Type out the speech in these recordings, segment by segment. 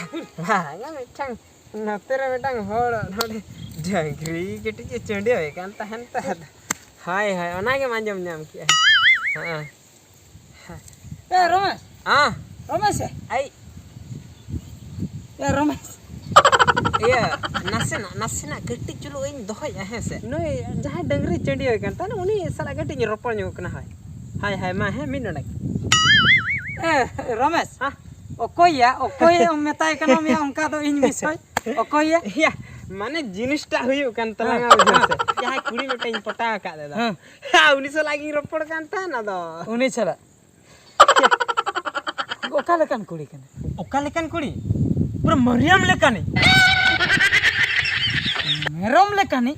Banga mitang natera mitang hor node jangkri kiti cendi hoy kan tahan tahan. Hai hai ona ge manjam nyam ki. Heeh. Romesh. Romesh. Ai. Romesh. Iya, nasena ketik chulu in dohoy hese. Noi jaha dangri cendi hoy kan tan uni sala ketik ropol nyu kana hai. Hai ma he minodek. Romesh. Okoy metai kana mi onka do in bisoy. Okoy Iya, mane jinista huyuk kan telanga bujose. Jaha kuri metain pota ka dada. Ha uni so lagi ropol kan tan ado. Uni chala. Oka lekan kuri kana. Oka lekan kuri? Pura Mariam lekani. Merom lekani.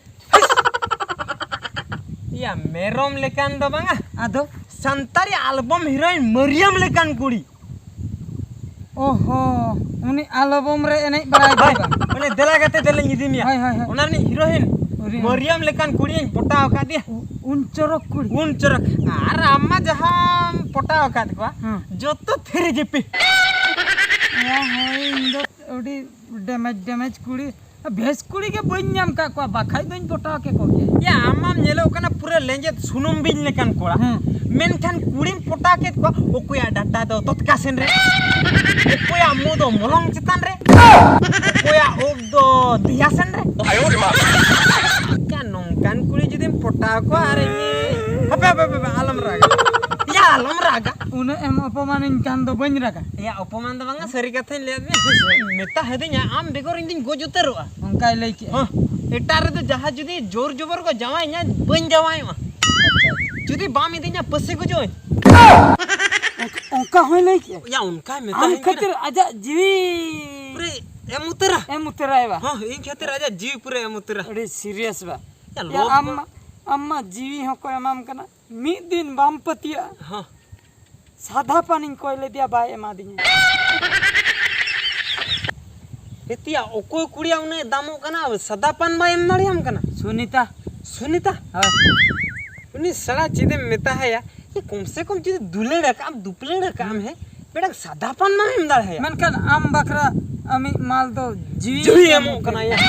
Iya, merom lekan do banga. Ado Santari album heroin Mariam lekan kuri. Oho, uni album re enek barai ba. Ole dela gate dela ngidimia. Hai. Onarni heroin Mariam lekan kuri yang potao ka dia. Uncorok kuri. Uncorok. Ar amma jaha potao ka dekwa. Joto theri jepe. Ya hai indo odi damage kuri. Bes kuri ke bonyam ka ko bakhai doin potao ke ko ge. Ya amam nyelo kana pura lenjet sunum bin lekan kora. Menkan kurim pota ke ko okuya data do totkasen re. Okuya modo molong citan re. Okuya ogdo diasen re. Ayo ma. Kan nongkan kuri jadi pota ko are ini. Apa alam raga. Ya alam raga. Una em apamanin kan do bany raga. Ya opoman do banga sari kathe lihat meta hedinya am begor indin gojuteru. Onkai lei ki. Etar to jaha judi jor jobor ko jawai nya ban jawai ma. Judi bam idinya pase ko joy. Onka hoy lei ki. Ya unka meta Am khatir aja jiwi pure emutera. Emutera ba. In khatir aja jiwi pure emutera. Odi serious ba. Ya amma jiwi hoko emam kana. Mid din bam patia. Sadha paning koile dia bai ema dinya. Etia okoy kudiya une damo kana sadapan ba em dariam kana. Sunita. उन्हीं सड़ा चीज़ें मिता है यार ये कम से कम चीज़ दुलेड़ा काम है बेटा सादापन में हिमदार है मेनकन आम बकरा अमी माल दो जीवी एमो कना यार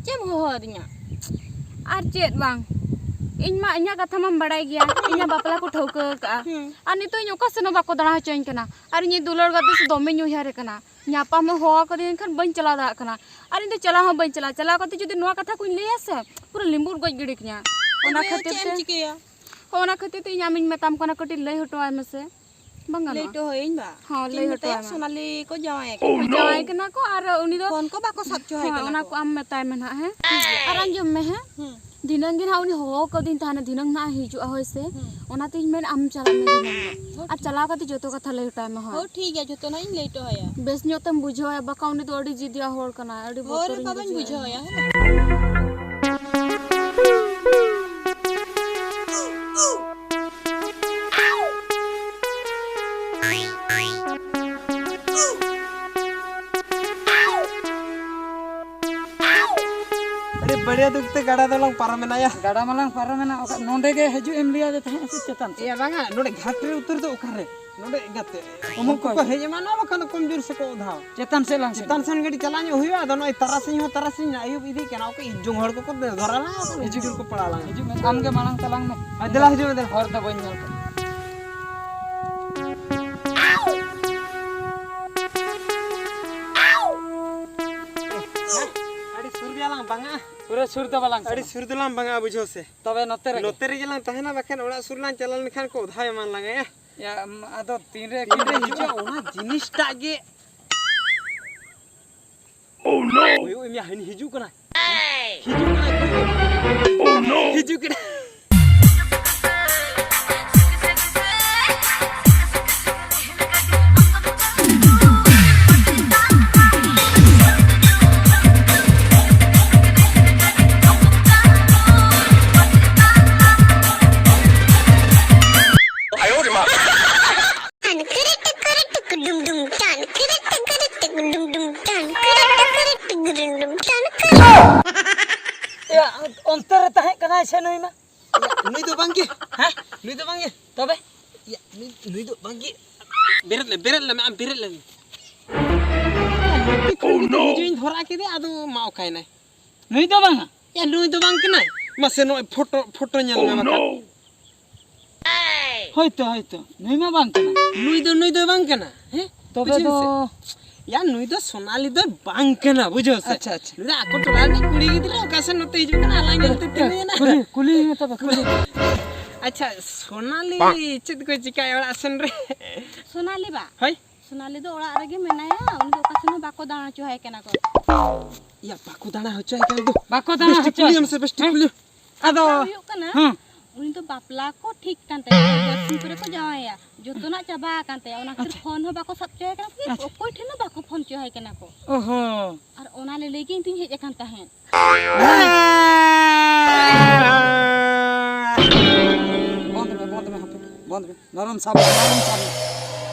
Cem hohornya arcet bang Inya inya kata mam badai gya inya bapla ko thauka ka ani to nyoka seno bako dana choin kana ar ni dulor gate se dome nyu hare kana nyapa me ho ka din khan ban chala da kana ar ni chala ha ban chala kate jodi noa katha kuin le ase pura limbur goj gidi knya ona khatir te inya min metam kana kati lei hoto ai mese banga lei to hoin ba ha lei hoto ai sonali ko jawai kana ko ar uni do kon ko bako sab choy kana ona ko am metai men ha he ar anjum me he dinang din hauni ho ko din thana dinang na hiju hoy se ona tin men am chala me dinang ar chala ka ti joto katha lei time ho हो ठीक है joto na in lei to hoya bes nyotam bujho ya bakauni to odi jidia hol kana odi और बाबन बुझो होया बढ़िया दुखते गाड़ा दलंग पारमेना या गाड़ा मलांग पारमेना नोंडे गे हजू एम लिया दे तहे चेतन या बांगा नोडे घाट रे उतर दो ओखारे नोडे गते अमुक को हेजे मानो बखन कमजोर से को उधाव चेतन से लंग चितान सन गडी चलानी हुआ दनो तरासिन आयु इदी केना को जुंग हड़ को धराला हिजू को पड़ाला हजू आम के मलांग तलांग में अदला हजू दे हर द बन जल अड़ी सुरदियालांग बांगा पूरे सुरत बलांग अड़ी सुरदलांग बांगा बुझो से तबे नोते रे गेलांग तहना बखन ओड़ा सुरलांग चलान खान को उधाय मान लागे या आदो तीन रे हिजू ओना जिनिसटा गे Oh no! Oyo emi hani hiju kana. Oh no! Hiju kana. अंतर तहे कना से नई में Nui do bangke. Hah? Nui do bangke. Tobe Ya, nui do bangke. Berat le, am berat le. Oh no. Join thora ke de adu mau kai nai. nui do bang Ya nui do bang kenai. Mase no photo nyal me maka. hoito nui ma bang kana Nui do bang kana. He? tobe do Ya nui do sonali do bang kana bujho se. अच्छा अच्छा Nui ako tola ni kuri gidra okase note hiju kana alang ngelte tene na. कुली में तब कुली अच्छा सोनाली चेत को चिकाय ओड़ा सन रे. सोनाली बा हई सोनाली दो ओड़ा रगे मेनाया उन दो कासे में बाको दाना चुहाय केना को या पाकू दाना हो चाय कर दो. बाको दाना बेस्ट कुली हमसे बेस्ट कुली. आदो हुयुक कना हां उन तो बापला को ठीक कानते बसिन करे को जावाया जोतना चाबा कानते ओना खातिर फोन हो बाको सब चुहाय केना फिर कोई ठेना बाको फोन चुहाय केना को ओहो और ओना ले लेगी तुम हेज कानता है बंद में नरम साब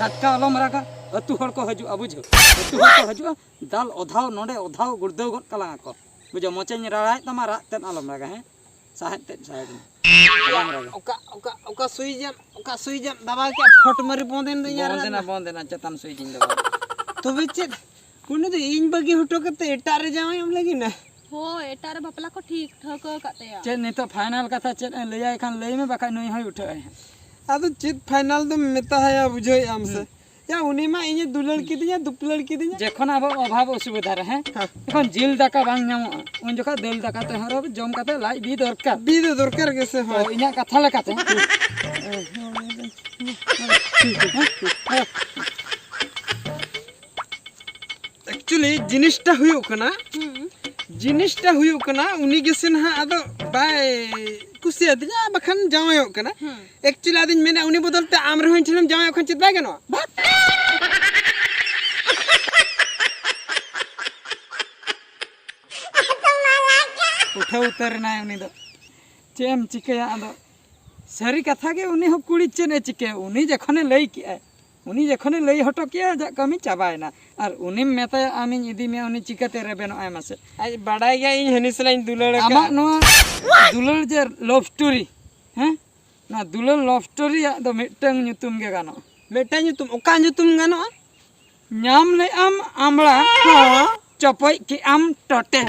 टटका अलम राका अतु हर को हजु बुझो अतु हर को हजु दाल ओधाव नोडे ओधाव गुर्देव गट कला को बुझो मोचेन राय तमा रा तेन अलम रागा है साहेब तेन साहेब ओका सुई जम दबा के फट मरी बोंदेन दे यार बंदेना चतन सुई जिन दबा तो बेचे कुने तो इन बगी हटो के एटा रे जावे हम लगी ना हो एटार बापला को ठीक ठक काते चेन नितो फाइनल कथा चेन लैया खान लई में बाका नई होय उठे आदो चित फाइनल तो मेता है बुझो हमसे या उनी मा इने दुलड़ की दिया दुपलड़ की दिया जेखन अब अभाव असुविधा रहे এখন জিল দাকা বাং নামো উন জকা দেল দাকাতে হরব জম কাতে লাই বি দরকার बी दे दरकार कैसे তো ইনা কথা লেখাতে एक्चुअली जिनिसटा हुयो कना जिनिसटा हुयो कना उनी गेसेन हा आदो बाय कुसिया दिया बखन जावायो कना एक्चुअली आदिन मेना उनी बदलते आम रहिन छिलम जावायो खन चित बागनो उठे उतर ना उनी दो चेम चिकया आदो सरी कथा के उनी हो कुड़ी चेने चिके उनी जखने लई किया उनी जखने लई हटो किया जा कमी चाबायना और उनी मेता आमी इदी में उनी चिकते रेबेनो आय मासे आज बड़ाई गया इन हनिसलाइन दुलड़ का आमा नो दुलर जे लव स्टोरी हैं ना दुलर लव स्टोरी दो मिटंग nyutum ge gano Meta nyutum ओका nyutum गानो nyam le am amla चपई की am tote